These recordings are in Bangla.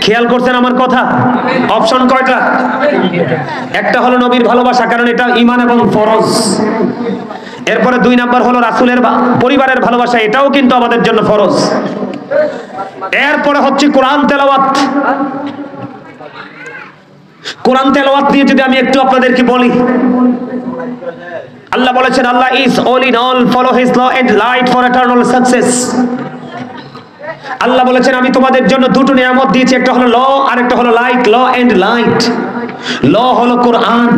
খেয়াল করছেন আমার কথা? অপশন কয়টা? একটা হলো নবীর ভালোবাসা, কারণ এটা ঈমান এবং ফরজ। এরপরে 2 নাম্বার হলো রাসূলের পরিবারের ভালোবাসা, এটাও কিন্তু আমাদের জন্য ফরজ। এরপরে হচ্ছে কোরআন তেলাওয়াত। কোরআন তেলাওয়াত নিয়ে যদি আমি একটু আপনাদেরকে বলি, আল্লাহ বলেছেন Allah is all in all, follow his law and light for eternal success. Allah বলেছেন আমি তোমাদের জন্য দুটো নিয়ামত দিয়েছি, একটা হলো ল আর একটা হলো লাইট। ল এন্ড লাইট, ল হলো কোরআন,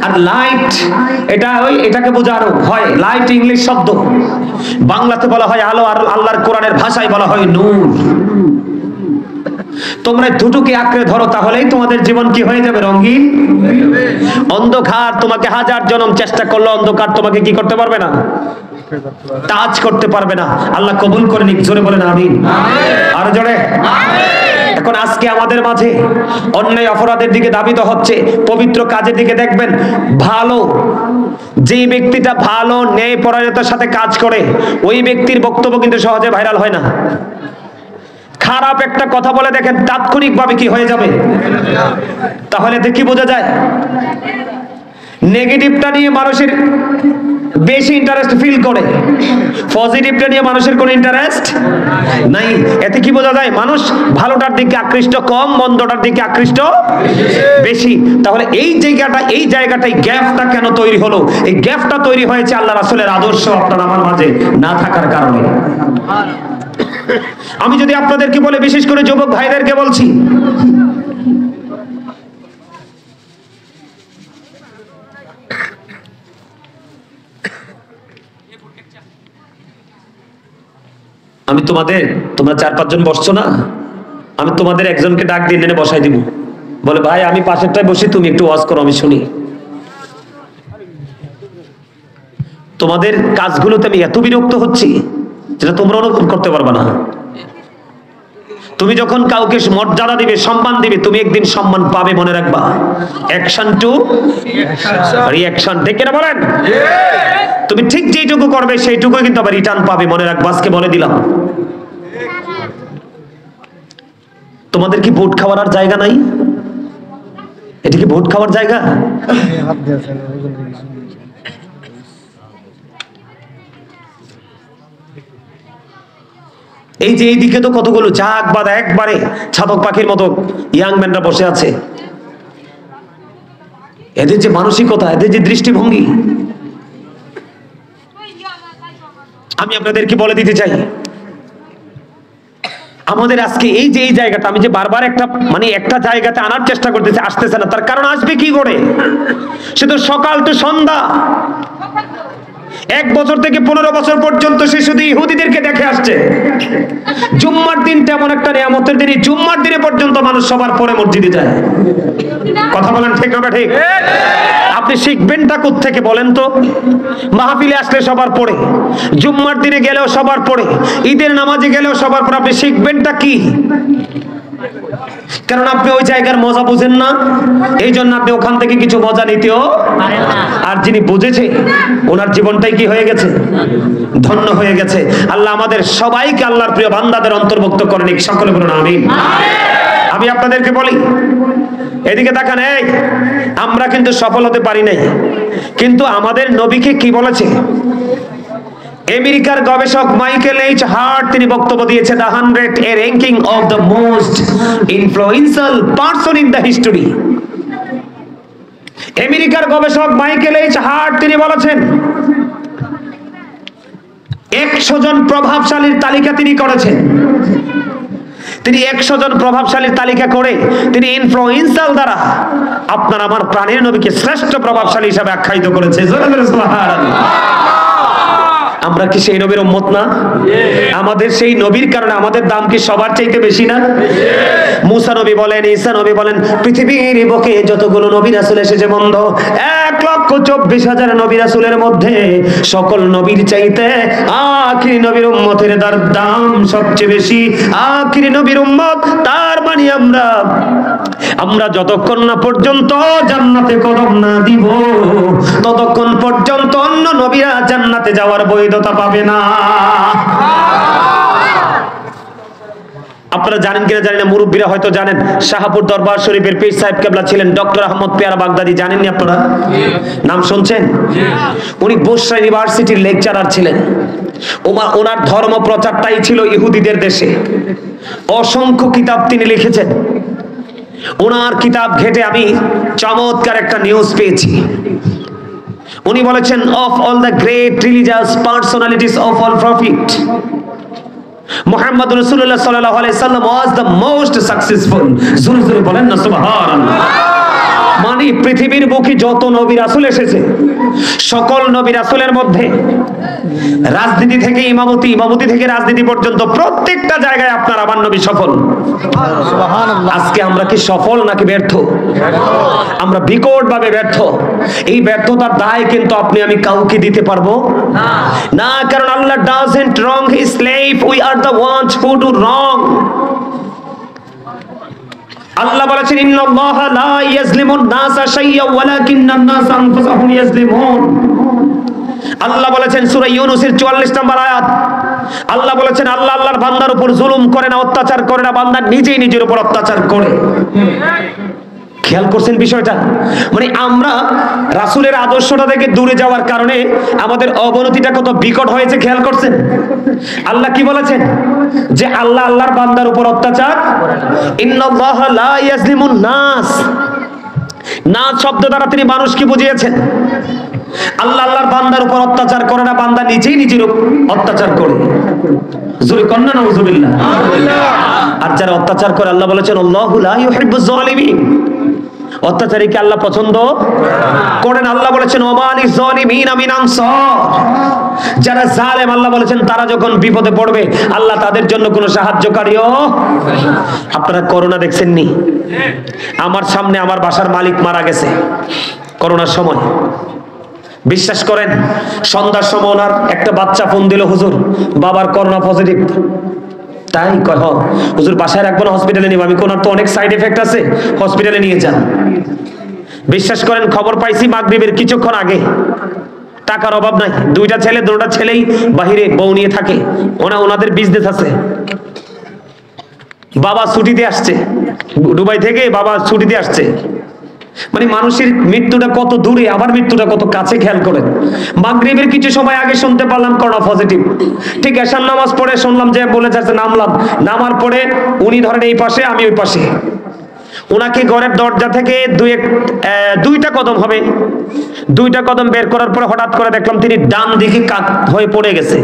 আর লাইট এটাকে বোঝানো হয়, লাইট ইংলিশ শব্দ, বাংলাতে বলা হয় আলো, আর আল্লাহর কোরআনের ভাষায় বলা হয় নূর। তোমরা দুটোকে আঁকড়ে ধরো, তাহলেই তোমাদের জীবন কি হয়ে যাবে? রঙিন। অন্ধকার তোমাকে হাজার জনম চেষ্টা করলো, অন্ধকার তোমাকে কি করতে পারবে না? টাচ করতে পারবে না। আল্লাহ কবুল করে নিক, জোরে বলেন আমিন। আর জোরে। এখন আজকে আমাদের মাঝে অন্যায় অপরাধের দিকে ধাবিত হচ্ছে, পবিত্র কাজের দিকে দেখবেন। ভালো যে ব্যক্তিটা ভালো ন্যায় পরায়ণতার সাথে কাজ করে, ওই ব্যক্তির বক্তব্য কিন্তু সহজে ভাইরাল হয় না। খারাপ একটা কথা বলে দেখেন, তাৎক্ষণিকভাবে কি হয়ে যাবে? তাহলে দেখি বোঝা যায় নেগেটিভটা নিয়ে মানুষের বেশি ইন্টারেস্ট ফিল করে, পজিটিভটা নিয়ে মানুষের কোনো ইন্টারেস্ট নাই। এতে কি বোঝা যায়? মানুষ ভালোটার দিকে আকৃষ্ট কম, মন্দটার দিকে আকৃষ্ট বেশি। তাহলে এই জায়গাটাই গ্যাপটা কেন তৈরি হলো? এই গ্যাপটা তৈরি হয়েছে আল্লাহ রাসূলের আদর্শ আপনার আমার মাঝে না থাকার কারণে। আমি যদি আপনাদেরকে বলে, বিশেষ করে যুবক ভাইদেরকে বলছি, আমি তোমরা 4-5 জন বসছো না, আমি তোমাদের একজনকে ডাক দিয়ে এনে বসাই দিব, বলে ভাই আমি পাশেরটায় বসি, তুমি একটু ওয়াজ করো, আমি শুনি। তোমাদের কাজগুলোতে আমি এত বিরক্ত হচ্ছি যেটা তোমরা অনুভব করতে পারবে না। তুমি যখন কাউকে মর্যাদা দিবে, সম্মান দিবে, তুমি একদিন সম্মান পাবে, মনে রাখবা। অ্যাকশন টু রিঅ্যাকশন, ঠিক না বলেন? তুমি ঠিক যেইটুকু করবে সেইটুকুই কিন্তু আবার রিটার্ন পাবে, মনে রাখবা। আজকে বলে দিলাম, তোমাদের কি ভোট খাওয়ার আর জায়গা নাই? এটা কি ভোট খাওয়ার জায়গা? এই যে এইদিকে তো কতগুলো চাক বাঁধা একবারে ছাতক পাখির মতো ইয়াং ম্যানরা বসে আছে। এদের যে মানসিকতা, এদের যে দৃষ্টিভঙ্গি, আমি আপনাদেরকে বলে দিতে চাই, আমাদের আজকে এই যে এই জায়গাটা, আমি যে বারবার একটা জায়গাতে আনার চেষ্টা করতেছি, আসতেছে না। তার কারণ আসবে কি করে? সে তো সকাল টু সন্ধ্যা 1 বছর থেকে 15 বছর পর্যন্ত সে শুধু ইহুদিদেরকে দেখে আসছে। জুম্মার দিন তেমন একটা নিয়ামতের দিন, জুম্মার দিনে পর্যন্ত মানুষ সবার পরে মসজিদে যায়। কথা বলেন ঠিক না ঠিক? আপনি শিখবেনটা কোত্থেকে বলেন তো? মাহফিলে আসলে সবার পরে, জুম্মার দিনে গেলেও সবার পরে, ঈদের নামাজে গেলেও সবার পরে, আপনি শিখবেনটা কি? কারণ আপনি ওই জায়গার মজা বুঝেন না, এই জন্য আপনি ওখান থেকে কিছু মজা নিতেও পারেন না। আর যিনি বুঝেছে, ওনার জীবনটাই কি হয়ে গেছে? ধন্য হয়ে গেছে। আল্লাহ আমাদের সবাইকে আল্লাহর প্রিয় বান্দাদের অন্তর্ভুক্ত করে নিক, সকলে বলুন আমিন। আমি আপনাদেরকে বলি, এদিকে তাকান, এই আমরা কিন্তু সফল হতে পারি নাই, কিন্তু আমাদের নবীকে কি বলেছে? আমেরিকার গবেষক মাইকেল এইচ হার্ট তিনি বক্তব্য দিয়েছে, the 100 A ranking of the most influential person in the history. আমেরিকার গবেষক মাইকেল এইচ হার্ট তিনি বলেছেন 100 জন প্রভাবশালীর তালিকা তিনি করেছেন। তিনি 100 জন প্রভাবশালীর তালিকা করে তিনি ইনফ্লুয়েন্সিয়াল দ্বারা আপনার আমার প্রাণের নবীকে শ্রেষ্ঠ প্রভাবশালী হিসেবে আখ্যায়িত করেছে। আমরা কি সেই নবীর উম্মত না? আমাদের সেই নবীর কারণে আমাদের দাম কি সবার চাইতে বেশি না? মুসা নবী বলেন, ঈসা নবী বলেন, পৃথিবীর বুকে যতগুলো নবী রাসূল এসেছে বন্ধু, 1,24,000 নবী রাসূলের মধ্যে সকল নবীর চাইতে আখিরি নবীর উম্মতের দাম সবচেয়ে বেশি। আখিরি নবীর উম্মত, তার মানে আমরা যতক্ষণ না পর্যন্ত জান্নাতে কদম না দিব, ততক্ষণ পর্যন্ত অন্য নবীরা জান্নাতে যাওয়ার বৈধতা পাবে না। আপনারা জানেন কিনা জানি না, মুরব্বীরা হয়তো জানেন, শাহপুর দরবার শরীফের পীর সাহেব কেবলা ছিলেন ডক্টর আহমদ পেয়ারা বাগদাদি। জানেননি আপনারা? নাম শুনছেন? উনি বুশরা ইউনিভার্সিটির লেকচারার ছিলেন। ওনার ধর্ম প্রচারটাই ছিল ইহুদিদের দেশে। অসংখ্য কিতাব তিনি লিখেছেন। ওনার কিতাব ঘেটে আমি চমৎকার একটা নিউজ পেয়েছি। উনি বলেছেন, of all the great religious personalities of all prophet, Muhammad রাসূলুল্লাহ সাল্লাল্লাহু আলাইহি সাল্লাম ওয়াজ দ্য মোস্ট সাকসেসফুল। জোরে জোরে বলেন না সুবহানাল্লাহ। মানে পৃথিবীর বুকে যত নবী রাসূল এসেছে, সকল নবী রাসূলের মধ্যে রাজনীতি থেকে ইমামতি, ইমামতি থেকে রাজনীতি পর্যন্ত প্রত্যেকটা জায়গায় আপনার আমার নবী সফল। সুবহানাল্লাহ। আজকে আমরা কি সফল নাকি ব্যর্থ? আমরা বিকট ভাবে ব্যর্থ। এই ব্যর্থতার দায় কিন্তু আপনি আমি কাউকে দিতে পারবো না, কারণ Allah doesn't wrong his slave, we are the ones who do wrong. Allah বলেছেন, ইন্নাল্লাহা লা ইয়াজলিমুন নাসা শাইয়্যা ওয়ালাকিন্নান নাসা আনফুসাহুম ইয়াজলিমুন। আল্লাহ বলেছেন সূরা ইউনূসের 44 নম্বর আয়াত, আল্লাহ বলেছেন আল্লাহ আল্লাহর বান্দার উপর জুলুম করে না, অত্যাচার করে না, বান্দা নিজেই নিজের উপর অত্যাচার করে। খেয়াল করছেন বিষয়টা? মানে আমরা রাসূলের আদর্শটা থেকে দূরে যাওয়ার কারণে আমাদের অবনতিটা কত বিকট হয়েছে, খেয়াল করছেন? আল্লাহ কি বলেছেন? যে আল্লাহ আল্লাহর বান্দার উপর অত্যাচার, ইন্নাল্লাহা লা ইয়াজলিমুন নাস। নাস শব্দ দ্বারা তিনি মানুষকে বুঝিয়েছেন। আল্লাহ আল্লাহর বান্দার উপর অত্যাচার করে না, বান্দা নিজেই নিজের অত্যাচার করে। জোরে কন্না নাউজুবিল্লাহ। আর যারা অত্যাচার করে, আল্লাহ বলেছেন আল্লাহু লা ইউহিব্বুজ জালিমিন। অত্যাচারীকে আল্লাহ পছন্দ করেন। আল্লাহ বলেছেন ওমা লিজ জালিমিনা মিন আনসার। যারা জালেম, আল্লাহ বলেছেন তারা যখন বিপদে পড়বে আল্লাহ তাদের জন্য কোনো সাহায্যকারীও। আপনারা করোনা দেখছেননি? আমার সামনে আমার বাসার মালিক মারা গেছে করোনার সময়। বিশ্বাস করেন, সন্ধ্যার সময় ওনার একটা বাচ্চা ফোন দিল, হুজুর বাবার করোনা পজিটিভ। তাই কয়, হুজুর বাসায় রাখবো না, হসপিটালে নিব। আমি কোনার তো অনেক সাইড এফেক্ট আছে, হসপিটালে নিয়ে যান। বিশ্বাস করেন, খবর পাইছি মাগরিবের কিছুক্ষণ আগে। টাকার অভাব নাই, দুইটা ছেলেই বাহিরে বউ নিয়ে থাকে, ওনাদের বিজনেস আছে। বাবা ছুটিতে আসছে দুবাই থেকে, বাবা ছুটিতে আসছে। মানে মানুষের মৃত্যুটা কত দূরে, আবার মৃত্যুটা কত কাছে, খেয়াল করেন। মাগরিবের কিছু সময় আগে শুনতে পারলাম করোনা পজিটিভ। ঠিক এশার নামাজ পড়ে শুনলাম যে বলে যাচ্ছে, নামার পরে উনি ধরেন এই পাশে, আমি ওই পাশে। ওনাকে ঘরের দরজা থেকে দুইটা কদম হবে, দুইটা কদম বের করার পরে হঠাৎ করে দেখলাম তিনি ডান দিকে কাত হয়ে পড়ে গেছে।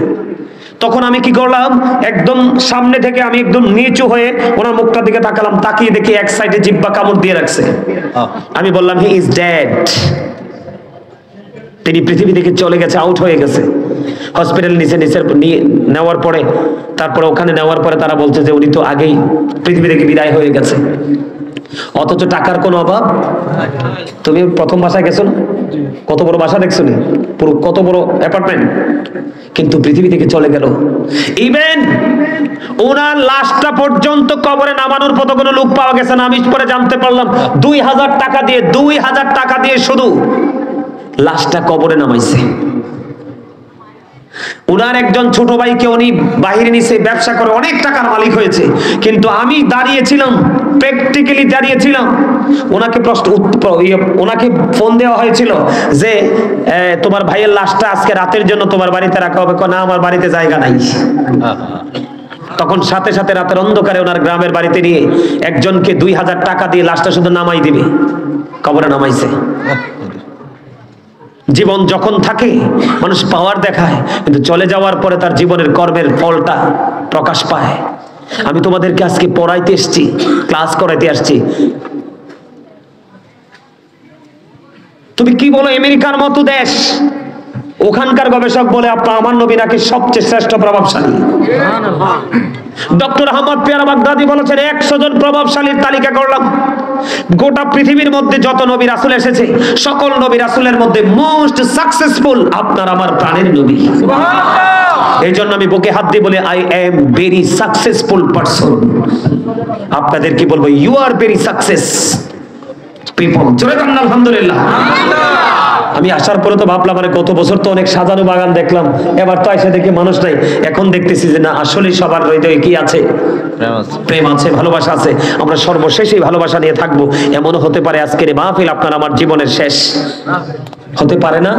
তখন আমি কি করলাম, একদম সামনে থেকে আমি একদম নিচু হয়ে ওনার মুখটার দিকে তাকালাম, তাকিয়ে দেখি এক সাইডে জিহ্বা কামড় দিয়ে রাখছে। আমি বললাম হি ইজ ডেড। তিনি পৃথিবী থেকে চলে গেছে, আউট হয়ে গেছে। হসপিটাল নিচে নেওয়ার পরে, তারপরে ওখানে নেওয়ার পরে তারা বলছে যে উনি তো আগেই পৃথিবী থেকে বিদায় হয়ে গেছে। অথচ টাকার কোনো অভাব। তুমি প্রথম বাসায় গেছো না? কত বড় বাসা দেখছো না? পুরো কত বড় অ্যাপার্টমেন্ট, কিন্তু পৃথিবী থেকে চলে গেল। ইভেন ওনার লাশটা পর্যন্ত কবরে নামানোর মতো কোনো লোক পাওয়া গেছে না। আমি পরে জানতে পারলাম 2000 টাকা দিয়ে শুধু লাশটা কবরে নামাইছে। উনার একজন ছোট ভাইকে উনি বাহিরে নিছে, ব্যবসা করে অনেক টাকার মালিক হয়েছে। কিন্তু আমি দাঁড়িয়েছিলাম, প্র্যাকটিক্যালি দাঁড়িয়েছিলাম। ওনাকে ফোন দেওয়া হয়েছিল যে তোমার ভাইয়ের লাশটা আজকে রাতের জন্য তোমার বাড়িতে রাখা হবে। না, আমার বাড়িতে জায়গা নাই। তখন সাথে সাথে রাতের অন্ধকারে ওনার গ্রামের বাড়িতে নিয়ে একজনকে 2000 টাকা দিয়ে লাশটা শুধু নামাই দিবে, কবরে নামাইছে। জীবন যখন থাকে মানুষ পাওয়ার দেখায়, কিন্তু চলে যাওয়ার পরে তার জীবনের কর্মের ফলটা প্রকাশ পায়। আমি তোমাদেরকে আজকে পড়াইতে এসেছি, ক্লাস করাইতে আসছি। তুমি কি বলো, আমেরিকার মতো দেশ, ওখানকার গবেষক বলে আমার নবী নাকি সবচেয়ে শ্রেষ্ঠ প্রভাবশালী। ডক্টর আহমদ পেয়ারা বাগদাদি বলেছেন 100 জন প্রভাবশালীর তালিকা করলাম। গোটা পৃথিবীর মধ্যে যত নবী রাসূল এসেছে, সকল নবী রাসূলের মধ্যে মোস্ট সাকসেসফুল আপনার আমার প্রাণের নবী। এই জন্য আমি বুকে হাত দিয়ে বলে, I am very successful person. আপনাদের কি বলবো, you are very success people. জোরে বলুন আলহামদুলিল্লাহ। আমি আসার পরে তো ভাবলাম মানে গত বছর তো অনেক সাজানো বাগান দেখলাম, এবার তো এসে দেখি মানুষ নাই। এখন দেখতেছি যে না, আসলে সবার হৃদয়ে কি আছে? প্রেম আছে, ভালোবাসা আছে। আমরা সর্বশেষ এই ভালোবাসা নিয়ে থাকবো। এমনও হতে পারে আজকের এই মাহফিল আপনার আমার জীবনের শেষ, হতে পারে না?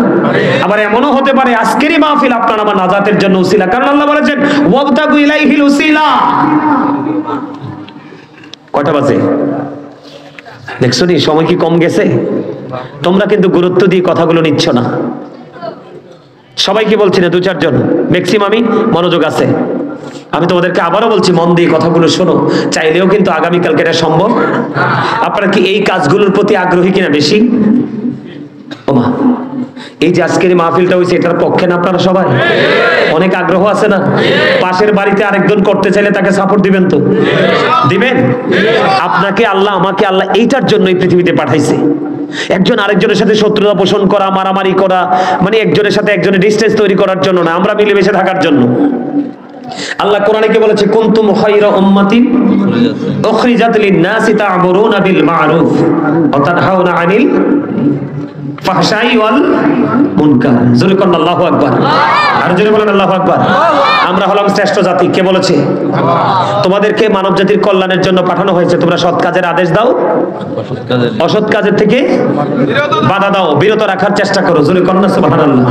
আবার এমনও হতে পারে আজকেরই মাহফিল আপনার আমার নাজাতের জন্য উসিলা, কারণ আল্লাহ বলেছেন ওয়াবতাগু ইলাইহিল উসিলা। কয়টা বাজে দেখছো নি? সময় কি কম গেছে? তোমরা কিন্তু গুরুত্ব দিয়ে কথাগুলো নিচ্ছ না। সবাই কি বলছি না, দু চারজন ম্যাক্সিমামই মনোযোগ আছে। আমি তোমাদেরকে আবারও বলছি, মন দিয়ে কথাগুলো শোনো। চাইলেও কিন্তু আগামীকালকে এটা সম্ভব। আপনারা কি এই কাজগুলোর প্রতি আগ্রহী কিনা বেশি? ওমা, এই যে আজকের মাহফিলটা হয়েছে এটার পক্ষে না আপনারা সবাই? অনেক আগ্রহ আছে না? পাশের বাড়িতে আরেকজন করতে চাইলে তাকে সাপোর্ট দিবেন তো? দিবেন? আপনাকে আল্লাহ, আমাকে আল্লাহ এইটার জন্যই পৃথিবীতে পাঠাইছে। একজন আরেকজনের সাথে শত্রুতা পোষণ করা, মারামারি করা, মানে একজনের সাথে একজনের ডিসটেন্স তৈরি করার জন্য না, আমরা মিলেমিশে থাকার জন্য। আল্লাহ কোরআনে কি বলেছে? কুনতুম খায়রা উম্মাতিন উখরিজাত লিন-নাসি তা'মুরুনা বিল মা'রুফ ওয়া তানহাউনা আনিল ফাহশাই ওয়াল মুনকার। জোরে কোন আল্লাহু আকবার। আর জোরে বলেন আল্লাহু আকবার। আমরা হলাম শ্রেষ্ঠ জাতি। কে বলেছে? তোমাদেরকে মানব জাতির কল্যাণের জন্য পাঠানো হয়েছে। তোমরা সৎ কাজের আদেশ দাও, অসৎ কাজের থেকে বাধা দাও, বিরত রাখার চেষ্টা করো। জোরে কোন সুবহানাল্লাহ।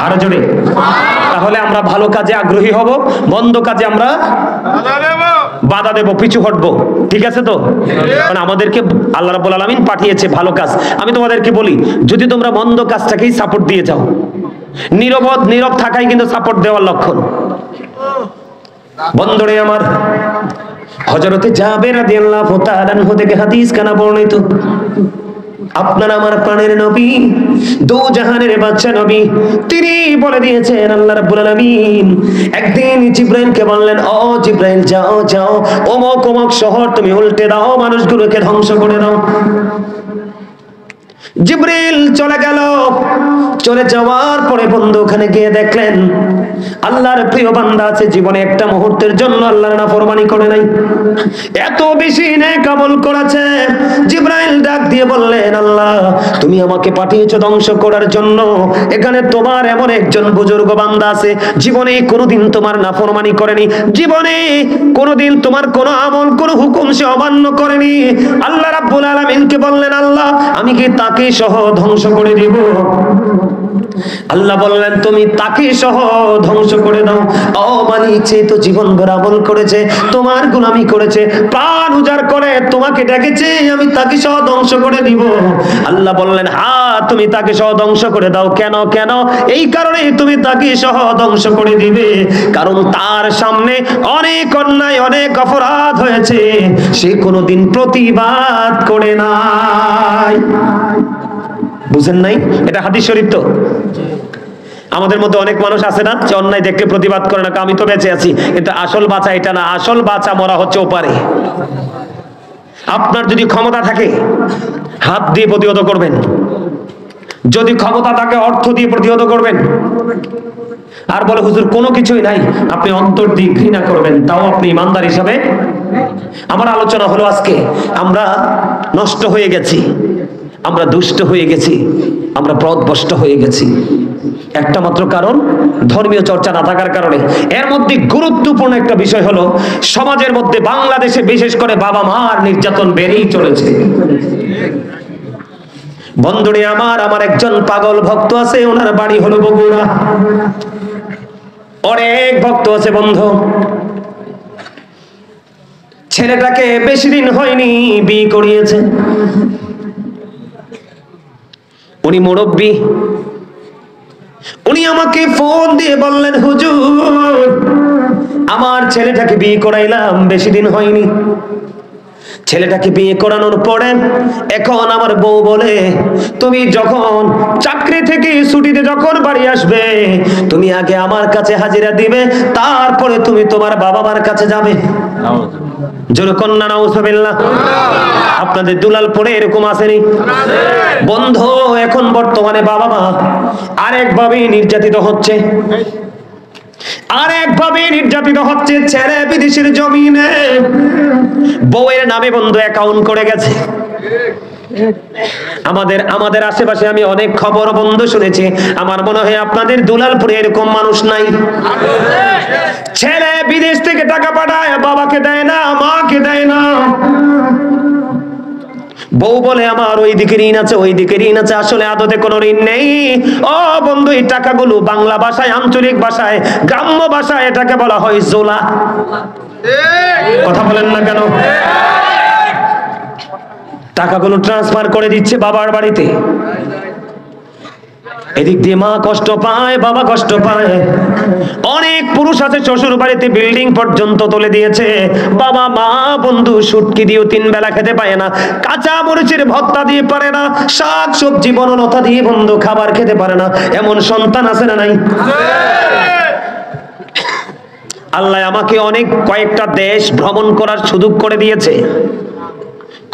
আর জোরে। তাহলে আমরা ভালো কাজে আগ্রহী হব, মন্দ কাজে আমরা বাধা দেব, পিছু হটবো। ঠিক আছে তো? কারণ আমাদেরকে আল্লাহ রাব্বুল আলামিন পাঠিয়েছে ভালো কাজ। আমি তোমাদেরকে বলি, যদি তোমরা মন্দ কাজটাকেই সাপোর্ট দিয়ে যাও, নীরব থাকাই কিন্তু সাপোর্ট দেওয়ার লক্ষণ। বন্ধুরে আমার, হযরতে জাবের রাদিয়াল্লাহু তাআলা আনহু থেকে হাদিস কানা বর্ণিত। আপনার আমার প্রাণের নবী, দো জাহানের বাদশা নবী, তিনি বলে দিয়েছেন আল্লাহ রাব্বুল আলামিন একদিন জিবরাইলকে বললেন, ও জিবরাইল যাও যাও অমুক অমুক শহর তুমি উল্টে দাও, মানুষগুলোকে ধ্বংস করে দাও। জিবরিল চলে গেল। চলে যাওয়ার পরে বন্ধু ওখানে গিয়ে দেখলেন আল্লাহর প্রিয় বান্দা আছে, জীবনে একটা মুহূর্তের জন্য আল্লাহর নাফরমানি করে নাই, এত বেশি নেক আমল করেছে। জিবরাইল ডাক দিয়ে বললেন, আল্লাহ তুমি আমাকে পাঠিয়েছো ধ্বংস করার জন্য, এখানে তোমার এমন একজন বুজুর্গ বান্দা আছে, জীবনে কোনোদিন তোমার নাফরমানি করেনি, জীবনে কোনোদিন তোমার কোনো আমল কোনো হুকুম সে অমান্য করেনি। আল্লাহ রাব্বুল আলামিনকে বললেন, আল্লাহ আমি কি তাকে সহ ধ্বংস করে দিব? আল্লাহ বললেন, তুমি তাকে সহ ধ্বংস করে দাও। ও মালিক, সে তো জীবনভর আমল করেছে, তোমার গোলামি করেছে, প্রাণ উজাড় করে তোমাকে ডেকেছে, আমি তাকে সহ ধ্বংস করে দিব। আল্লাহ বললেন, হ্যাঁ তুমি তাকে সহ ধ্বংস করে দাও। কেন? কেন? এই কারণে তুমি তাকে সহ ধ্বংস করে দিবে, কারণ তার সামনে অনেক অন্যায় অনেক অপরাধ হয়েছে, সে কোনোদিন প্রতিবাদ করে নাই। বুঝেন নাই? এটা হাদিস শরীফ। তো আমাদের মধ্যে অনেক মানুষ আছে না, যে অন্যায় দেখলে প্রতিবাদ করে না, আমি তো বেঁচে আছি, কিন্তু আসল বাঁচা এটা না, আসল বাঁচা মরা হচ্ছে ওপারে। আপনার যদি ক্ষমতা থাকে হাত দিয়ে প্রতিহত করবেন, যদি ক্ষমতা থাকে অর্থ দিয়ে প্রতিহত করবেন। আর বলে হুজুর কোনো কিছুই নাই, আপনি অন্তর দিয়ে ঘৃণা করবেন, তাও আপনি ইমানদার হিসাবে। আমার আলোচনা হলো আজকে আমরা নষ্ট হয়ে গেছি, আমরা দুষ্ট হয়ে গেছি, আমরা পথভ্রষ্ট হয়ে গেছি, একটা মাত্র কারণ ধর্মীয় চর্চা না থাকার কারণে। এর মধ্যে গুরুত্বপূর্ণ একটা বিষয় হলো সমাজের মধ্যে বাংলাদেশে বিশেষ করে বাবা মার নির্যাতন বেড়েই চলেছে। বন্ধুরে আমার একজন পাগল ভক্ত আছে, ওনার বাড়ি হলো বগুড়া। অনেক ভক্ত আছে বন্ধু, ছেলেটাকে বেশি দিন হয়নি বিয়ে করিয়েছে। উনি মুরব্বী, উনি আমাকে ফোন দিয়ে বললেন, হুজুর আমার ছেলেটাকে বিয়ে করাইলাম, বেশি দিন হয়নি। ছেলেটাকে বিয়ে করানোর পরে এখন আমার বউ বলে, তুমি যখন চাকরি থেকে ছুটিতে যখন বাড়ি আসবে, তুমি আগে আমার কাছে হাজিরা দিবে, তারপরে তুমি তোমার বাবা মার কাছে যাবে। জোরে কন্যা নাউজুবিল্লাহ। আপনাদের দুলালপুরে এরকম আসেনি? বন্ধু এখন বর্তমানে বাবা মা আরেকভাবে নির্যাতিত হচ্ছে, আরেকভাবে নির্যাতিত হচ্ছে। ছেলে বিদেশের জমিনে বউয়ের নামে বন্ধু অ্যাকাউন্ট করে গেছে, আমাদের আশেপাশে আমি অনেক খবর বন্ধু শুনেছি। আমার মনে হয় আপনাদের দুলালপুরে এরকম মানুষ নাই। ছেলে বিদেশ থেকে টাকা পাঠায়, বাবাকে দেয় না, মাকে দেয় না। বউ বলে আমার ওই দিকে ঋণ আছে, ওই দিকে ঋণ আছে। আসলে আদতে কোনো ঋণ নেই। ও বন্ধু, এই টাকাগুলো বাংলা ভাষায়, আঞ্চলিক ভাষায়, গ্রাম্য ভাষায় এটাকে বলা হয় জোলা। কথা বলেন না কেন? টাকাগুলো ট্রান্সফার করে দিচ্ছে বাবার বাড়িতে। এদিক দিয়ে মা কষ্ট পায়, বাবা কষ্ট পায়। অনেক পুরুষ আছে শ্বশুর বাড়িতে বিল্ডিং পর্যন্ত তুলে দিয়েছে, বাবা মা বন্ধু শুটকি দিয়েও 3 বেলা খেতে পায় না, কাঁচা মরিচের ভর্তা দিয়ে পারে না, শাক সবজি বনলতা দিয়ে বন্ধু খাবার খেতে পারে না। এমন সন্তান আছে না নাই? আল্লাহ আমাকে কয়েকটা দেশ ভ্রমণ করার সুযোগ করে দিয়েছে।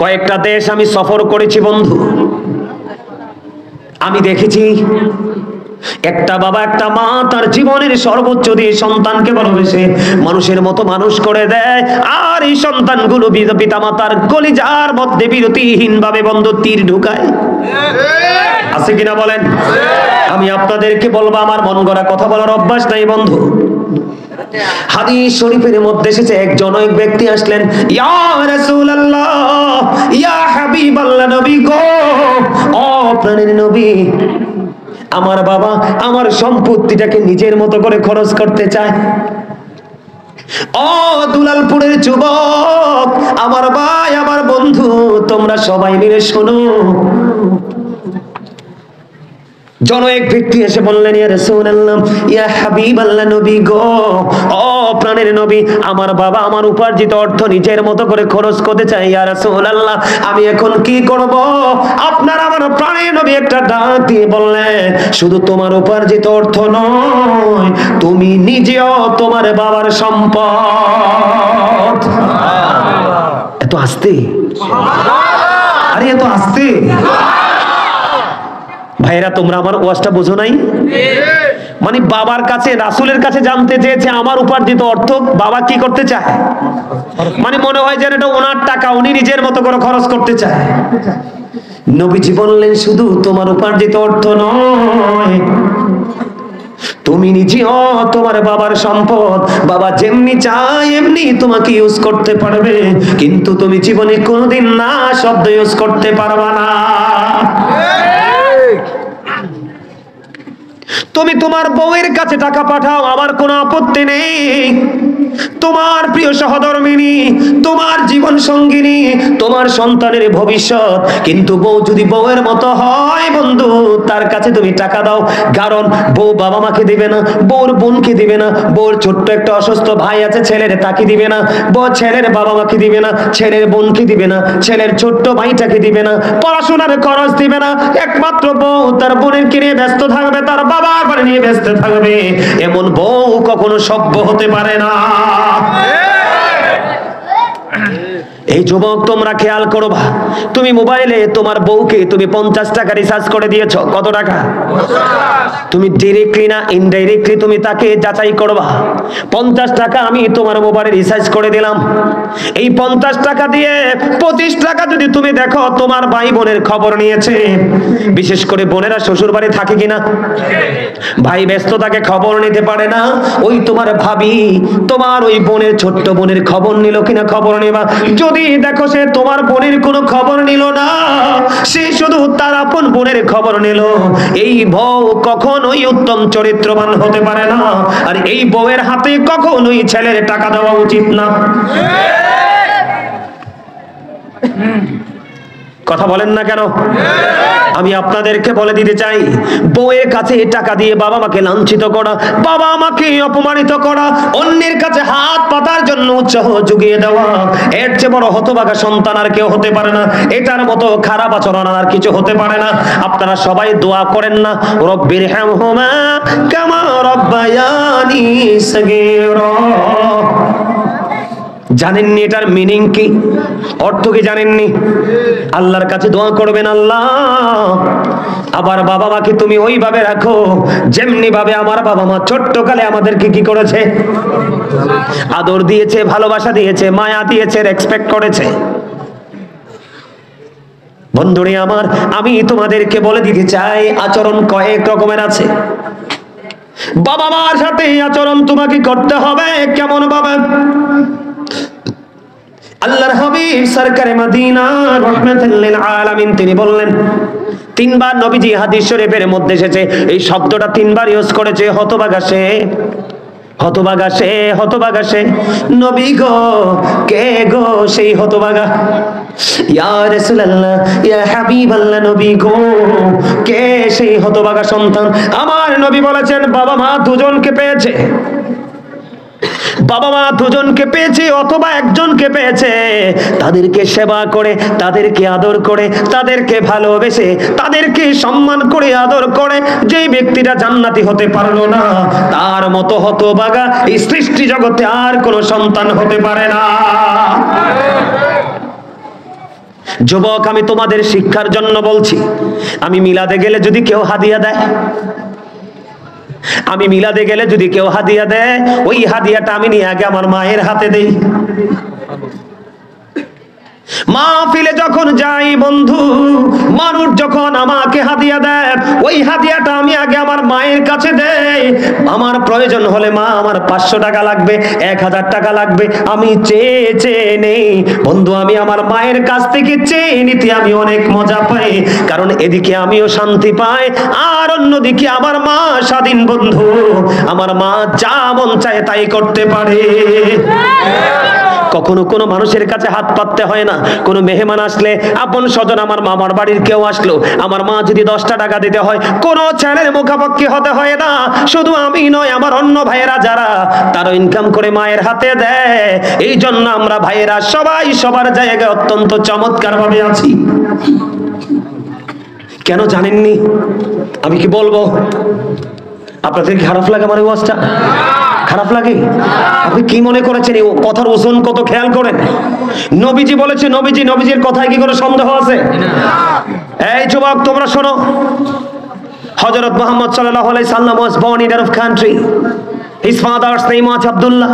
কয়েকটা দেশ আমি সফর করেছি বন্ধু। আমি দেখেছি একটা বাবা একটা মা তার জীবনের সর্বোচ্চ দিয়ে সন্তানকে ভালোবেসে মানুষের মতো মানুষ করে দেয়, আর এই সন্তানগুলো পিতা মাতার কলিজার মধ্যে বিরতিহীন ভাবে বন্ধ তীর ঢুকায়। আছে কিনা বলেন? আমি আপনাদেরকে বলবো, আমার মন গড়া কথা বলার অভ্যাস নাই বন্ধু। হাদিস শরীফের মধ্যে এসেছে, একজন এক ব্যক্তি আসলেন, ইয়া রাসূলুল্লাহ, ইয়া হাবিবাল্লাহ, নবী গো, ও প্রাণের নবী, আমার বাবা আমার সম্পত্তিটাকে নিজের মতো করে খরচ করতে চায়। ও দুলালপুরের যুবক, আমার ভাই, আমার বন্ধু, তোমরা সবাই মিলে শোনো। জন এক ব্যক্তি এসে বললেন, ইয়া রাসূলুল্লাহ, ইয়া হাবিবাল্লাহ, নবী গো, ও প্রাণের নবী, আমার বাবা আমার উপার্জিত অর্থ নিজের মতো করে খরচ করতে চাই। ইয়া রাসূলুল্লাহ, আমি এখন কি করব? আপনার আমার প্রাণের নবী একটা ডাক দিয়ে বললেন, শুধু তোমার উপার্জিত অর্থ নয়, তুমি নিজেও তোমার বাবার সম্পদ। এত আস্তে, আরে এত আস্তে ভাইরা, তোমরা আমার ওয়াজটা বুঝো নাই? মানে বাবার কাছে, রাসূলের কাছে জানতে চেয়েছে আমার উপার্জিত অর্থ বাবা কি করতে চায়। মানে মনে হয় যেন এটা ওনার টাকা, উনি নিজের মতো করে খরচ করতে চায়। নবীজি বললেন, শুধু তোমার উপার্জিত অর্থ নয়, তুমি নিজেও তোমার বাবার সম্পদ। বাবা যেমনি চায় এমনি তোমাকে ইউজ করতে পারবে, কিন্তু তুমি জীবনে কোনোদিন না শব্দ ইউজ করতে পারবা না। তুমি তোমার বউয়ের কাছে টাকা পাঠাও, আমার কোনো আপত্তি নেই, তোমার প্রিয় সহধর্মিনী, তোমার জীবন সঙ্গিনী, তোমার সন্তানের ভবিষ্যৎ। কিন্তু বউ যদি বউয়ের মতো হয় বন্ধু, তার কাছে তুমি টাকা দাও। কারণ বউ বাবা মাকে দিবে না, বউর বোনকে দিবে না, বউর ছোট্ট একটা অসুস্থ ভাই আছে ছেলের, তাকে দিবে না, বউ ছেলের বাবা মাকে দিবে না, ছেলের বোনকে দিবে না, ছেলের ছোট্ট ভাইটাকে দিবে না, পড়াশোনার খরচ দিবে না। একমাত্র বউ তার বোনের কিনে ব্যস্ত থাকবে, তার বাবা নিয়ে ব্যস্ত থাকবে। এমন বউ কখনো সভ্য হতে পারে না। এই যুবক, তোমরা খেয়াল করবা, তুমি মোবাইলে তোমার বউকে তুমি 50 টাকা রিচার্জ করে দিয়েছো, কত টাকা? তুমি ডিরেক্টলি না ইনডাইরেক্টলি তুমি তাকে যাচাই করবা। 50 টাকা আমি তোমার মোবাইলে রিচার্জ করে দিলাম, এই 50 টাকা দিয়ে 25 টাকা যদি তুমি দেখো তোমার ভাই বোনের খবর নিয়েছে। বিশেষ করে বোনেরা শ্বশুর বাড়ি থাকে কিনা, ভাই ব্যস্ত থাকে, খবর নিতে পারে না, ওই তোমার ভাবি তোমার ওই বোনের ছোট্ট বোনের খবর নিল কিনা খবর নেবা। যদি দেখো সে তোমার বোনের কোনো খবর নিল না, সে শুধু তার আপন বোনের খবর নিল, এই বউ কখনোই উত্তম চরিত্রবান হতে পারে না। আর এই বউয়ের হাতে কখনোই ছেলের টাকা দেওয়া উচিত না। কথা বলেন না কেন? আমি আপনাদেরকে বলে দিতে চাই, বউয়ের কাছে টাকা দিয়ে বাবা মাকে লাঞ্ছিত করা, বাবা মাকে অপমানিত করা, অন্যের কাছে হাত পাতার জন্য উৎসাহ জুগিয়ে দেওয়া, এর চেয়ে বড় হতভাগা সন্তান আর কেউ হতে পারে না। এটার মতো খারাপ আচরণ আর কিছু হতে পারে না। আপনারা সবাই দোয়া করেন না, রব্বির হামহুমা কামা রব্বায়ানি সগীরা। জানেননি এটার মিনিং কি, অর্থ কি জানেননি? আল্লাহর কাছে দোয়া করবেন, আল্লাহ আবার বাবা মাকে তুমি ওইভাবে রাখো যেমনি ভাবে আমার বাবা মা ছোট্টকালে আমাদেরকে কি করেছে, আদর দিয়েছে, ভালোবাসা দিয়েছে, মায়া দিয়েছে, রেসপেক্ট করেছে। বন্ধুরে আমার, আমি তোমাদেরকে বলে দিতে চাই, আচরণ কয়েক রকমের আছে। বাবা মার সাথে আচরণ তোমাকে করতে হবে। কেমন ভাবে? আল্লাহর হাবিব সরকারে মদিনা রাহমাতুল লিল আলামিন তিনি বললেন, তিনবার নবীজি হাদিস শরীফের মধ্যে এসেছে, এই শব্দটা তিনবার ইউজ করেছে, হতভাগা সে, হতভাগা সে, হতভাগা সে। নবী গো, কে গো সেই হতভাগা? ইয়া রাসূলুল্লাহ, ইয়া হাবিবাল্লাহ, নবী গো, কে সেই হতভাগা সন্তান? আমার নবী বলেছেন, বাবা মা দুজনকে পেয়েছে, বাবা মা দুজনকে পেয়েছে অথবা একজনকে পেয়েছে, তাদেরকে সেবা করে, তাদেরকে আদর করে, তাদেরকে ভালোবেসে, তাদেরকে সম্মান করে আদর করে যেই ব্যক্তিটা জান্নাতি হতে পারলো না, তার মতো হতভাগা এই সৃষ্টি জগতে আর কোনো সন্তান হতে পারে না। যুবক, আমি তোমাদের শিক্ষার জন্য বলছি, আমি মিলাদে গেলে যদি কেউ হাদিয়া দেয়, আমি মিলাদে গেলে যদি কেউ হাদিয়া দেয়, ওই হাদিয়াটা আমি নিয়ে আগে আমার মায়ের হাতে দেই। মাহফিলে যখন যাই বন্ধু, মানুষ যখন আমাকে হাদিয়া দেয়, ওই হাদিয়াটা আমি আগে আমার মায়ের কাছে দেই। আমার প্রয়োজন হলে, মা আমার 500 টাকা লাগবে, 1000 টাকা লাগবে, আমি চেয়ে চেয়ে নেই বন্ধু। আমি আমার মায়ের কাছ থেকে চেয়ে নিতে আমি অনেক মজা পাই, কারণ এদিকে আমিও শান্তি পাই, আর অন্যদিকে আমার মা স্বাধীন বন্ধু। আমার মা যা মন চায় তাই করতে পারে। কখনো কোনো মানুষের কাছে হাত পাততে হয় না। কোনো মেহমান আসলে, আপন স্বজন, আমার মামার বাড়ির কেউ আসলো, আমার মা যদি 10টা টাকা দিতে হয়, কোনো ছেলের মুখাপক্ষি হতে হয় না। শুধু আমি নয়, আমার অন্য ভাইয়েরা যারা, তারা ইনকাম করে মায়ের হাতে দেয়। এই জন্য আমরা ভাইয়েরা সবাই সবার জায়গায় অত্যন্ত চমৎকার ভাবে আছি। কেন জানেননি? আমি কি বলবো? আপনাদের খারাপ লাগে আমার ওয়াজটা? খারাপ লাগে? আপনি কি মনে করেছেন এই কথার ওজন কত খেয়াল করেন? নবীজি বলেছে, নবীজির কথায় কি কোনো সন্দেহ আছে? এই যুবক, তোমরা শোনো, হযরত মুহাম্মদ সাল্লাল্লাহু আলাইহি সাল্লাম was born in Arab country. His father's name was Abdullah.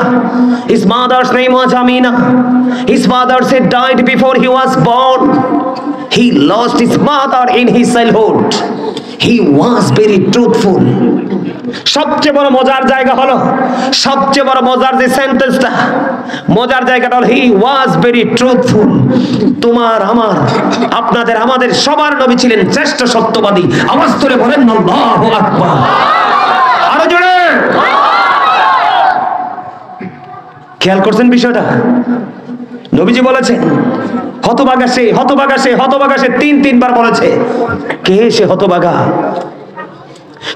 His mother's name was Amina. His father said died before he was born. He lost his mother in his childhood. He was very truthful. সবচেয়ে বড় মজার জায়গা হলো, সবচেয়ে বড় মজার যে সেন্টেন্সটা, মজার জায়গাটা হলো he was very truthful. তোমার, আমার, আপনাদের, আমাদের সবার নবী ছিলেন শ্রেষ্ঠ সত্যবাদী। আওয়াজ তুলে বলেন আল্লাহু আকবার। আরো জোরে। খেয়াল করছেন বিষয়টা? নবীজি বলেছেন, হতভাগা সে, হতভাগা সে, হতভাগা সে, 3বার বলেছে। কে সে হতভাগা?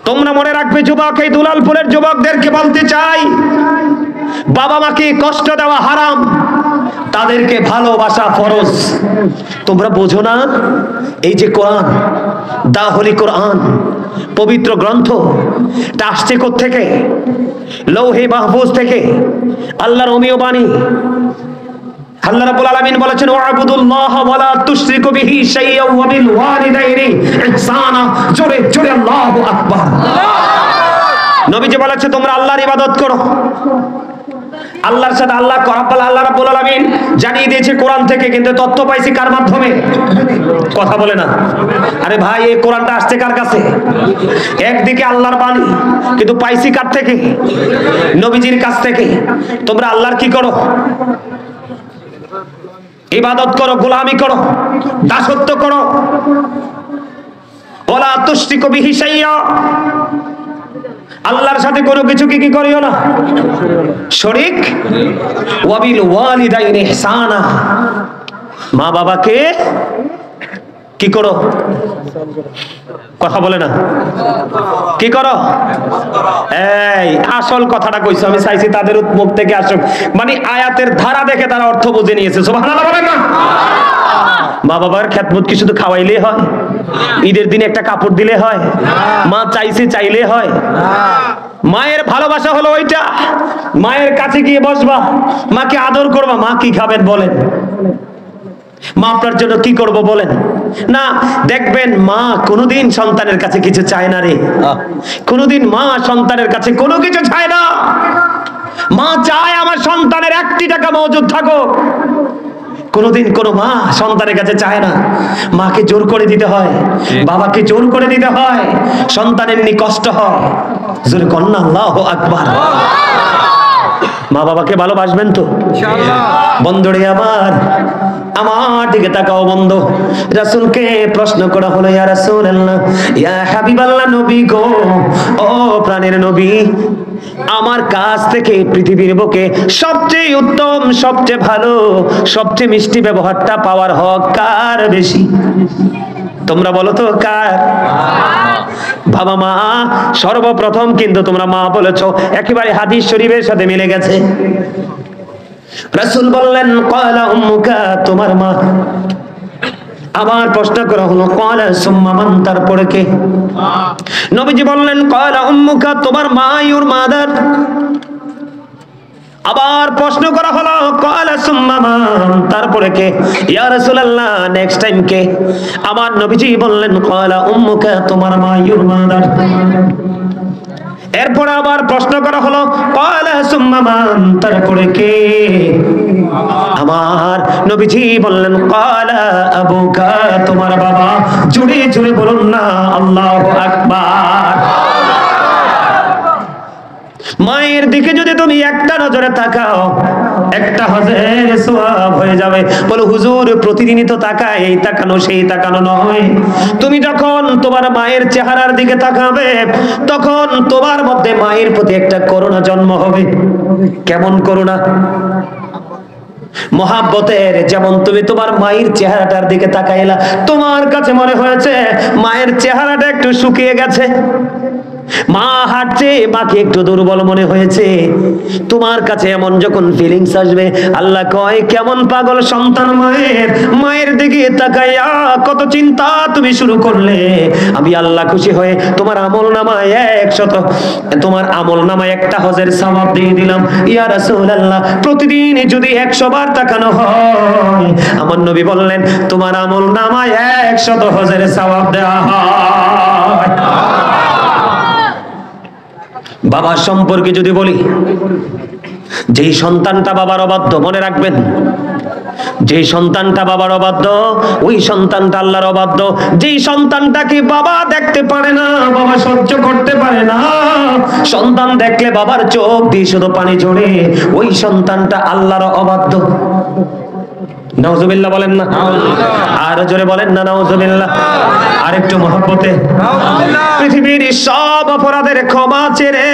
তোমরা মনে রাখবে যুবক, এই দুলালপুরের যুবকদেরকে বলতে চাই, বাবা মাকে কষ্ট দেওয়া হারাম, তাদেরকে ভালোবাসা ফরজ। তোমরা বোঝো না? এই যে কোরআন, দা হোলি কোরআন, পবিত্র গ্রন্থ, তা আসছে কোত্থেকে? লৌহে মাহফুজ থেকে, আল্লাহর অমীয় বাণী। আল্লাহ রাব্বুল আলামিন বলেছেন, ওয়াবুদুল্লাহ ওয়া লা তুশরিকু বিহি শাইয়্যান ওয়া বিল ওয়ালিদাইনি ইহসানা। জোরে জোরে আল্লাহু আকবার। নবীজি বলেছে, তোমরা আল্লাহর ইবাদত করো। আল্লাহর সাথে আল্লাহ আল্লাহ রাব্বুল আলামিন জানিয়ে দিয়েছে কোরআন থেকে, কিন্তু তথ্য পাইছি কার মাধ্যমে? কথা বলে না। আরে ভাই, এই কোরআনটা আসছে কার কাছে? একদিকে আল্লাহর বাণী, কিন্তু পাইছি কার থেকে? নবীজির কাছ থেকে। তোমরা আল্লাহর কি করো? ইবাদত করো, গোলামি করো, দাসত্ব করো। ওয়ালা তুশরিকু বিহি শাইয়্যা, আল্লাহর সাথে কোনো কিছু কি করিও না, শরীক। ওয়া বিল ওয়ালিদাইনি ইহসানা, মা বাবাকে কি করো? কথা বলে না, কি করো? এই আসল কথাটা কইছো, আমি চাইছি তাদের মুখ থেকে আসুক, মানে আয়াতের ধারা দেখে তারা অর্থ বুঝে নিয়েছে। সুবহানাল্লাহ বলেন না? মা বাবার খেদমত কি শুধু খাওয়াইলে হয়? ঈদের দিনে একটা কাপড় দিলে হয়? মা চাইছে চাইলে হয়? মায়ের ভালোবাসা হলো ওইটা, মায়ের কাছে গিয়ে বসবা, মাকে আদর করবা। মা কি খাবেন বলেন? মা আপনার জন্য কি করব বলেন? না, দেখবেন মা কোনোদিন সন্তানের কাছে কিছু চায় না রে। কোনোদিন মা সন্তানের কাছে কোনো কিছু চায় না। মা চায় আমার সন্তানের 1টি টাকা মজুদ থাকুক। কোনোদিন কোনো মা সন্তানের কাছে চায় না, মাকে জোর করে দিতে হয়, বাবাকে জোর করে দিতে হয়, সন্তানের নি কষ্ট হয়। জোরে কন্যা আল্লাহু আকবার। মা বাবাকে ভালোবাসবেন তো ইনশাআল্লাহ। বন্ধুরে আমার দিকে তাকাও বন্ধু। রাসূলকে প্রশ্ন করা হলো, ইয়া রাসূলুল্লাহ, ইয়া হাবিবাল্লাহ, নবী গো, ও প্রাণের নবী, আমার কাছ থেকে পৃথিবীর বুকে সবচেয়ে উত্তম, সবচেয়ে ভালো, সবচেয়ে মিষ্টি ব্যবহারটা পাওয়ার হক কার বেশি? তোমরা বলো তো কার? বাবা মা সর্বপ্রথম, কিন্তু তোমরা মা বলেছো, একেবারে হাদিস শরীফের সাথে মিলে গেছে। রাসূল বললেন ক্বালা উম্মুকা, তোমার মা। আবার প্রশ্ন করা হলো ক্বালা সুম্মা মান, তারপরে কে? নবীজি বললেন ক্বালা উম্মুকা, তোমার মা, ইউর মাদার। আবার প্রশ্ন করা হলো ক্বালা সুম্মা মান, তারপরে কে? ইয়া রাসূলুল্লাহ, নেক্সট টাইম কে? আমার নবীজি বললেন ক্বালা উম্মুকা, তোমার মা, ইউর মাদার। এরপর আবার প্রশ্ন করা হলো ক্বালা সুম্মা মান, তারপরে কে? আমার নবীজি বললেন ক্বালা আবুকা, তোমার বাবা। জোরে জোরে বলুন না আল্লাহু আকবার। মায়ের দিকে যদি তুমি একটা নজরে তাকাও, একটা হজের সওয়াব হয়ে যাবে। বলো হুজুর, প্রতিদিনই তো তাকাই, এই তাকানো সেই তাকানো নয়। তুমি যখন তোমার মায়ের চেহারার দিকে তাকাবে, তখন তোমার মধ্যে মায়ের প্রতি একটা করুণা জন্ম হবে। কেমন করুণা? মহাব্বতের। যেমন তুমি তোমার মায়ের চেহারাটার দিকে তাকাইলা, তোমার কাছে মনে হয়েছে মায়ের চেহারাটা একটু শুকিয়ে গেছে, মা হাঁটছে, মাকে একটু দুর্বল মনে হয়েছে। তোমার কাছে এমন যখন ফিলিংস আসবে, আল্লাহ কয় কেমন পাগল সন্তান মায়ের, মায়ের দিকে তাকাইয়া কত চিন্তা তুমি শুরু করলে। আমি আল্লাহ খুশি হয়ে তোমার আমল নামায় 100, তোমার আমল নামায় একটা হজের সওয়াব দিয়ে দিলাম। ইয়া রাসূলুল্লাহ, প্রতিদিন যদি 100 বার তাকানো হয়, আমার নবী বললেন তোমার আমল নামায় 100 হজের সওয়াব দেওয়া হয়। বাবার সম্পর্কে যদি বলি, যেই সন্তানটা বাবার অবাধ্য, মনে রাখবেন, যেই সন্তানটা বাবার অবাধ্য, ওই সন্তানটা আল্লাহর অবাধ্য। যেই সন্তানটাকে বাবা দেখতে পারে না, বাবা সহ্য করতে পারে না, সন্তান দেখলে বাবার চোখ দিয়ে শুধু পানি ঝরে, ওই সন্তানটা আল্লাহর অবাধ্য। নাউজুবিল্লাহ বলেন না, আর জোরে বলেন না নাউজুবিল্লাহ। আর একটু মহব্বতে। পৃথিবীর সব অপরাধের ক্ষমা চেয়ে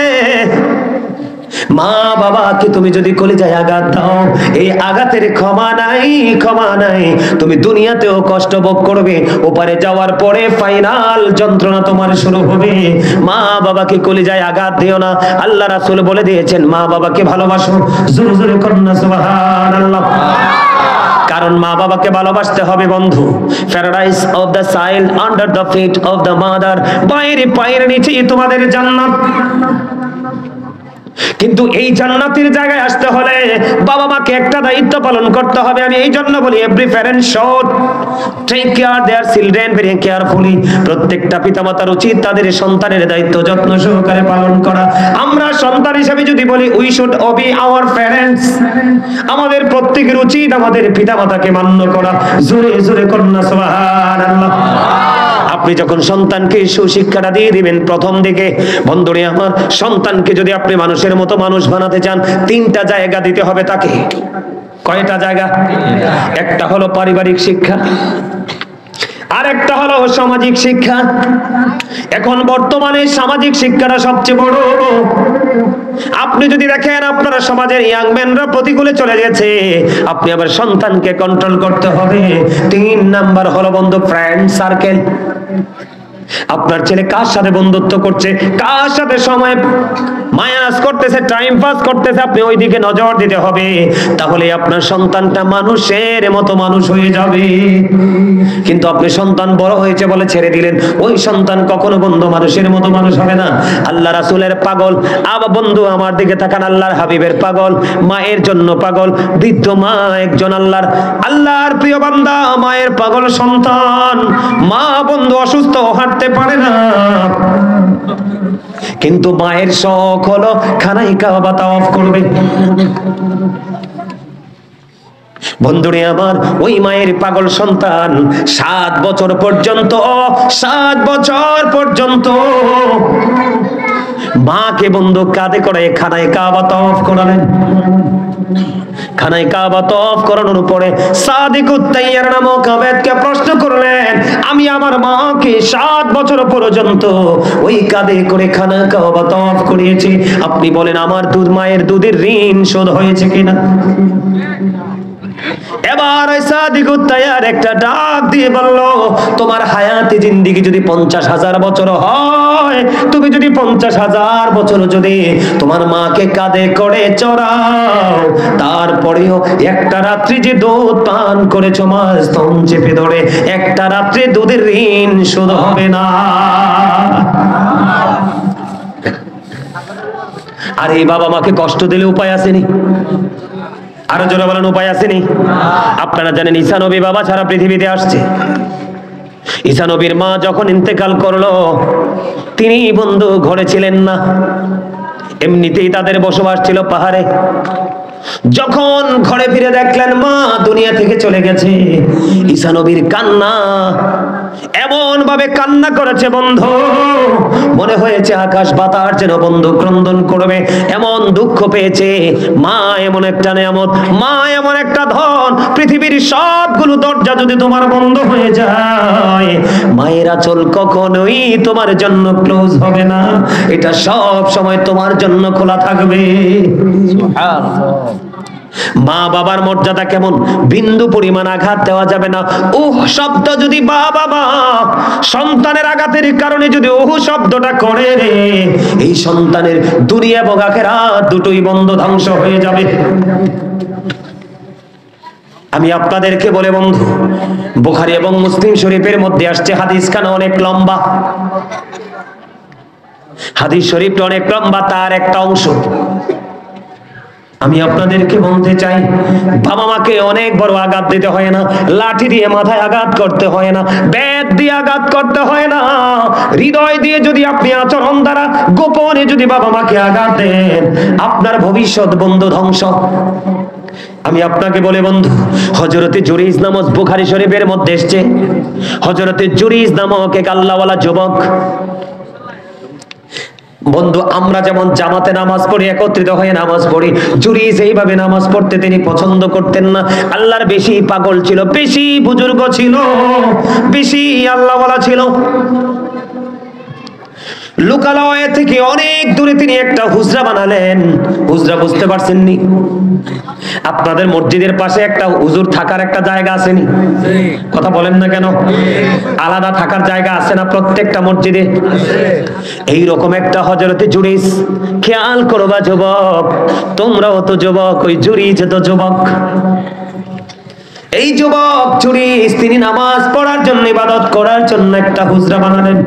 মা বাবাকে তুমি যদি কলিজায় আঘাত দাও, এই আঘাতের ক্ষমা নাই, ক্ষমা নাই। তুমি দুনিয়াতেও কষ্ট ভোগ করবে, ওপারে যাওয়ার পরে ফাইনাল যন্ত্রণা তোমার শুরু হবে। মা বাবাকে কলিজায় আঘাত দিও না। আল্লাহ রাসূল বলে দিয়েছেন মা বাবাকে ভালোবাসো। জোরে জোরে করুন না সুবহানাল্লাহ। কারণ মা বাবাকে ভালোবাসতে হবে বন্ধু। Paradise of the child under the feet of the mother, পায়ের পায়ের নিচে তোমাদের জান্নাত। কিন্তু এই জান্নাতের জায়গায় আসতে হলে বাবা মাকে একটা দায়িত্ব পালন করতে হবে। আমি এই জন্য বলি every parent should take care their children very carefully. প্রত্যেকটা পিতামাতার উচিত তাদের সন্তানের দায়িত্ব যত্ন সহকারে পালন করা। আমরা সন্তান হিসেবে যদি বলি উই শুড ওবে আওয়ার প্যারেন্টস, আমাদের প্রত্যেকের উচিত আমাদের পিতামাতাকে মান্য করা। জোরে জোরে কন্যা সুবহানাল্লাহ। আপনি যখন সন্তানকে সুশিক্ষাটা দিয়ে দিবেন প্রথম দিকে, বন্ধুরে আমার, সন্তানকে যদি আপনি মানুষের মতো মানুষ বানাতে চান, 3টা জায়গা দিতে হবে তাকে। কয়টা জায়গা? একটা হলো পারিবারিক শিক্ষা, আর একটা হলো সামাজিক শিক্ষা। এখন বর্তমানে সামাজিক শিক্ষাটা সবচেয়ে বড়। আপনি যদি দেখেন আপনার সমাজের ইয়াং ম্যানরা প্রতিকূলে চলে গেছে, আপনি আবার সন্তানকে কন্ট্রোল করতে হবে। 3 নাম্বার হলো বন্ধু ফ্রেন্ড সার্কেল। আপনার ছেলে কার সাথে বন্ধুত্ব করছে, কার সাথে সময় মায়াস করতেছে, টাইম পাস করতেছে, আপনি ওই দিকে নজর দিতে হবে। তাহলে আপনার সন্তানটা মানুষের মতো মানুষ হয়ে যাবে। কিন্তু আপনি সন্তান বড় হয়েছে বলে ছেড়ে দিলেন, ওই সন্তান কখনো বন্ধু মানুষের মতো মানুষ হবে না। আল্লাহ রাসূলের পাগল, আবার বন্ধু আমার দিকে তাকান, আল্লাহর হাবিবের পাগল, মায়ের জন্য পাগল, বৃদ্ধ মা একজন আল্লাহর প্রিয় বান্দা, মায়ের পাগল সন্তান। মা বন্ধু অসুস্থ, হাঁটতে পারে না, কিন্তু মায়ের শখ হলো খানায় কাবা তাওয়াফ করবে। বন্ধুরে আমার, ওই মায়ের পাগল সন্তান 7 বছর পর্যন্ত মাকে বন্ধু কাঁধে করে খানায় কাবা তওয়াফ করালেন। খানায় কাবা তওয়াফ করানোর পরে সাদিকুত তাইয়ার নামক আবেদকে প্রশ্ন করলেন, আমি আমার মাকে 7 বছর পর্যন্ত ওই কাঁধে করে খানা কাবা তওয়াফ করিয়েছি, আপনি বলেন আমার মায়ের দুধের ঋণ শোধ হয়েছে কিনা? এবার ওই সাদিকুত তাইয়ার একটা ডাক দিয়ে বলল, তোমার হায়াতে জিন্দেগি যদি 50,000 বছর হয়, তুমি যদি 50,000 বছর যদি তোমার মাকে কাঁধে করে চড়াও, তারপরেও একটা রাত্রি যে দুধ পান করেছো মা স্তন চেপে ধরে, একটা রাত্রি দুধের ঋণ শোধ হবে না। আর এই বাবা মাকে কষ্ট দিলে উপায় আসেনি? আরো জোরে বলেন, উপায় আসেনি? আপনারা জানেন ঈসা নবী বাবা ছাড়া পৃথিবীতে আসছে। ঈসা নবীর মা যখন ইন্তেকাল করলো, তিনি বন্ধু ঘরে ছিলেন না, এমনিতেই তাদের বসবাস ছিল পাহাড়ে। যখন ঘরে ফিরে দেখলেন মা দুনিয়া থেকে চলে গেছে, ঈসা নবীর কান্না, এমন ভাবে কান্না করেছে বন্ধু, মনে হয়েছে আকাশ বাতাস যেন বন্ধু ক্রন্দন করবে, এমন দুঃখ পেয়েছে। মা এমন একটা নিয়ামত, মা এমন একটা ধন, পৃথিবীর সবগুলো দরজা যদি তোমার বন্ধ হয়ে যায়, মায়ের আঁচল কখনোই তোমার জন্য ক্লোজ হবে না, এটা সব সময় তোমার জন্য খোলা থাকবে। মা বাবার মর্যাদা কেমন, বিন্দু পরিমাণ আঘাত দেওয়া যাবে না। ওহ শব্দ যদি বাবা সন্তানের আঘাতের কারণে যদি ওহু শব্দটা করে রে, এই সন্তানের দুনিয়া এবং আখিরাত দুটোই বন্ধ, ধ্বংস হয়ে যাবে। আমি আপনাদেরকে বলে বন্ধু, বুখারী এবং মুসলিম শরীফের মধ্যে আসছে, হাদিসখানা অনেক লম্বা, হাদিস শরীফটা অনেক লম্বা, তার একটা অংশ আমি আপনাদেরকে বলতে চাই। বাবা মাকে অনেক বড় আঘাত দিতে হয় না, লাঠি দিয়ে মাথায় আঘাত করতে হয় না, বেত দিয়ে আঘাত করতে হয় না, হৃদয় দিয়ে যদি আপনি আচরণ দ্বারা গোপনে যদি বাবা মাকে আঘাত দেন, আপনার ভবিষ্যৎ বন্ধু ধ্বংস। আমি আপনাকে বলে বন্ধু, হযরতে জুরিজ নামক বুখারী শরীফের মধ্যে এসেছে, হযরতে জুরিজ নামক এক আল্লাহওয়ালা যুবক। বন্ধু আমরা যেমন জামাতে নামাজ পড়ি, একত্রিত হয়ে নামাজ পড়ি, জুরিজ এইভাবে নামাজ পড়তে তিনি পছন্দ করতেন না। আল্লাহর বেশি পাগল ছিল, বেশি বুজুর্গ ছিল, বেশি আল্লাহওয়ালা ছিল। লোকালয় থেকে অনেক দূরে তিনি একটা হুজরা বানালেন। হুজরা বুঝতে পারছেন নি? আপনাদের মসজিদের পাশে একটা হুজুর থাকার একটা জায়গা আসেনি? কথা বলেন না কেন? আলাদা থাকার জায়গা আছে না প্রত্যেকটা মসজিদে? এইরকম একটা হযরতে জুরিজ, খেয়াল করবা যুবক, তোমরাও তো যুবক, ওই জুরিজ তো যুবক। এই যুবক জুরিজ তিনি নামাজ পড়ার জন্য, ইবাদত করার জন্য একটা হুজরা বানালেন।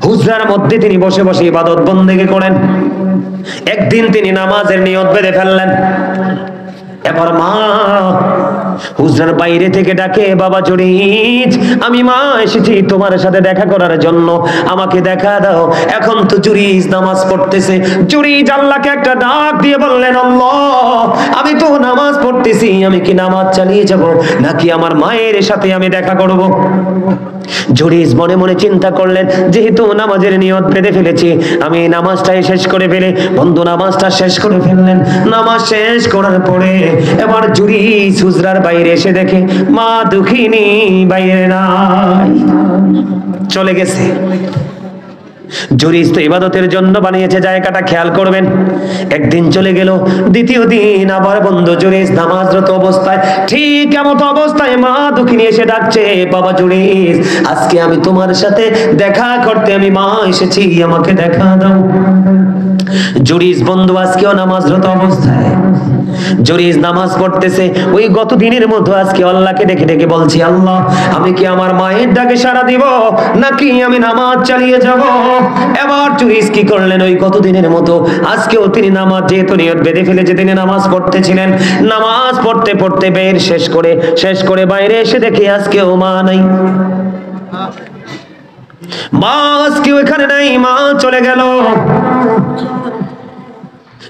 হুজরার মধ্যে তিনি বসে বসে ইবাদত বন্দেগি করেন। একদিন তিনি নামাজের নিয়ত বেঁধে ফেললেন। এবার মা হুজরার বাইরে থেকে ডাকে, বাবা জুরিজ, আমি মা এসেছি তোমার সাথে দেখা করার জন্য, আমাকে দেখা দাও। এখন তো জুরিজ নামাজ পড়তেছে। জুরিজ আল্লাহকে একটা ডাক দিয়ে বললেন, আল্লাহ আমি তো নামাজ পড়তেছি, আমি কি নামাজ চালিয়ে যাব নাকি আমার মায়ের সাথে আমি দেখা করব? জুরিজ মনে মনে চিন্তা করলেন, যেহেতু নামাজের নিয়ত বেঁধে ফেলেছি, আমি নামাজটাই শেষ করে ফেলে। বন্ধু নামাজটা শেষ করে ফেললেন। নামাজ শেষ করার পরে এবার জুরিজ হুজরার বাইরে এসে দেখে মা দুঃখিনী বাইরে নাই, চলে গেছে। জুরিজ তো ইবাদতের জন্য বানিয়েছে জায়গাটা, খেয়াল করবেন। একদিন চলে গেল, দ্বিতীয় দিন আবার বন্ধু জুরিজ নামাজরত অবস্থায়, ঠিক এমন অবস্থায় মা দুঃখিনী এসে ডাকছে, বাবা জুরিজ আজকে আমি তোমার সাথে দেখা করতে আমি মা এসেছি, আমাকে দেখা দাও। জুরিজ বন্ধু আজকেও নামাজরত অবস্থায়, জুরিজ নামাজ পড়তেছে। ওই গত দিনের মতো আজকে আল্লাহকে ডেকে ডেকে বলছি, আল্লাহ আমি কি আমার মায়ের ডাকে সাড়া দিব নাকি আমি নামাজ চালিয়ে যাব? এবার জুরিজ কি করলেন, ওই গত দিনের মতো আজকেও তিনি নামাজ, যেহেতু নিয়ত বেঁধে ফেলেছে, তিনি নামাজ পড়তেছিলেন। নামাজ পড়তে পড়তে বের শেষ করে বাইরে এসে দেখে আজকেও মা নাই। মা আজকেও এখানে নাই, মা চলে গেল।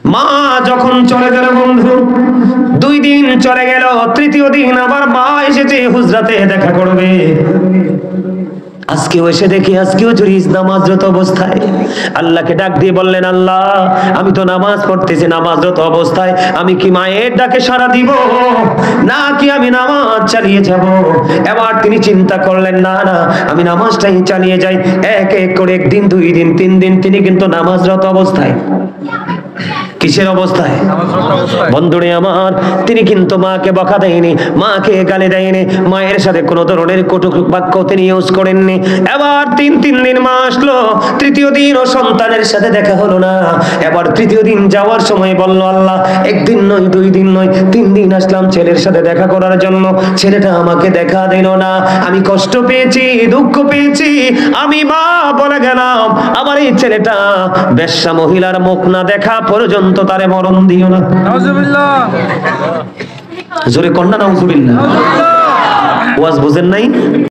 মা যখন চলে গেল বন্ধু, 2 দিন চলে গেল, তৃতীয় দিন আবার মা এসেছে হুজরাতে দেখা করবে। আজকেও এসে দেখি, আজকেও জুরিজ নামাজরত অবস্থায় আল্লাহকে ডাক দিয়ে বললেন, আল্লাহ আমি তো নামাজ পড়তেছি, নামাজরত অবস্থায় আমি কি মায়ের ডাকে সাড়া দিব নাকি আমি নামাজ চালিয়ে যাব? এবার তিনি চিন্তা করলেন, না না আমি নামাজটাই চালিয়ে যাই। এক এক করে 1 দিন 2 দিন 3 দিন তিনি কিন্তু নামাজরত অবস্থায়। কিসের অবস্থায়? বন্ধুরে আমার, তিনি কিন্তু মাকে বকা দেয়নি, মাকে গালি দেয়নি, মায়ের সাথে কোনো ধরনের কটু বাক্য তিনি ইউজ করেননি। এবার 3 দিন মা আসলো, তৃতীয় দিন ও সন্তানের সাথে দেখা হলো না। এবার তৃতীয় দিন যাওয়ার সময় বলল, আল্লাহ 1 দিন নয় 2 দিন নয় 3 দিন আসলাম ছেলের সাথে দেখা করার জন্য, ছেলেটা আমাকে দেখা দিল না। আমি কষ্ট পেয়েছি, দুঃখ পেয়েছি, আমি মা বলে গেলাম আমার এই ছেলেটা বেশ্যা মহিলার মুখ না দেখা পর্যন্ত তারে মরণ দিও না। নাউজুবিল্লাহ, জোরে কন্যা নাউজুবিল্লাহ। ওয়াজ বুঝেন নাই?